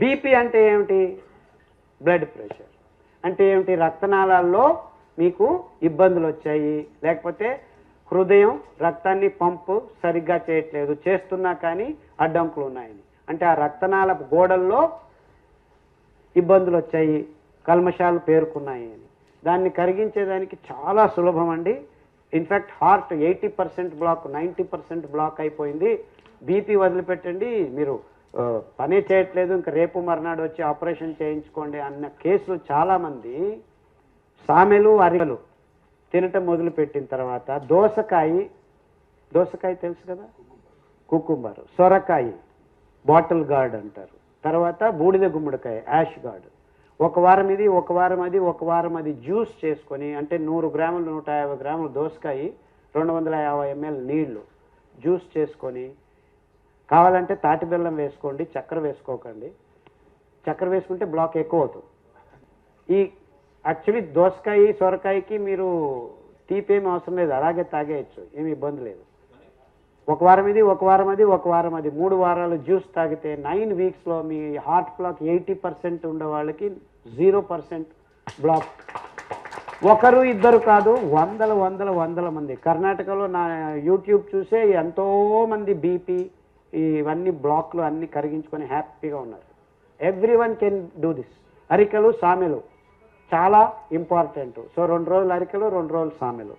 BP అంటే ఏమిటి? Blood pressure అంటే ఏమిటి? రక్తనాళాల్లో మీకు ఇబ్బందులు వచ్చాయి, లేకపోతే హృదయం రక్తాన్ని పంపు సరిగ్గా చేయట్లేదు, చేస్తున్నా కానీ అడ్డంకులు ఉన్నాయని, అంటే ఆ రక్తనాళ గోడల్లో ఇబ్బందులు వచ్చాయి, కల్మషాలు పేరుకున్నాయి అని. దాన్ని కరిగించేదానికి చాలా సులభం అండి. ఇన్ఫ్యాక్ట్ హార్ట్ 80% బ్లాక్, 90% బ్లాక్ అయిపోయింది. బీపీ వదిలిపెట్టండి, మీరు పనే చేయట్లేదు, ఇంకా రేపు మర్నాడు వచ్చి ఆపరేషన్ చేయించుకోండి అన్న కేసులు చాలామంది. సామెలు అరికలు తినటం మొదలుపెట్టిన తర్వాత దోసకాయ తెలుసు కదా, కుకుంబర్, సొరకాయ బాటిల్ గార్డ్ అంటారు, తర్వాత బూడిద గుమ్మడికాయ యాష్ గార్డ్, ఒక వారం ఇది ఒక వారం అది, ఒక వారం అది జ్యూస్ చేసుకొని, అంటే 100 గ్రాములు 150 గ్రాములు దోసకాయ 250 ml నీళ్లు జ్యూస్ చేసుకొని, కావాలంటే తాటి బెల్లం వేసుకోండి, చక్కెర వేసుకోకండి. చక్కెర వేసుకుంటే బ్లాక్ ఎక్కువ అవుతుంది. ఈ యాక్చువల్లీ దోసకాయ సొరకాయకి మీరు తీపేమి అవసరం లేదు, అలాగే తాగేయచ్చు, ఏమి ఇబ్బంది లేదు. ఒక వారం ఇది ఒక వారం అది, ఒక వారం అది, 3 వారాలు జ్యూస్ తాగితే 9 వీక్స్లో మీ హార్ట్ బ్లాక్ 80% ఉండే వాళ్ళకి 0% బ్లాక్. ఒకరు ఇద్దరు కాదు, వందల మంది. కర్ణాటకలో నా యూట్యూబ్ చూసే ఎంతోమంది బీపీ ఇవన్నీ బ్లాక్లు అన్నీ కరిగించుకొని హ్యాపీగా ఉన్నారు. Everyone can do this. అరికలు సామెలు చాలా ఇంపార్టెంట్. సో 2 రోజులు అరికలు, 2 రోజులు సామెలు.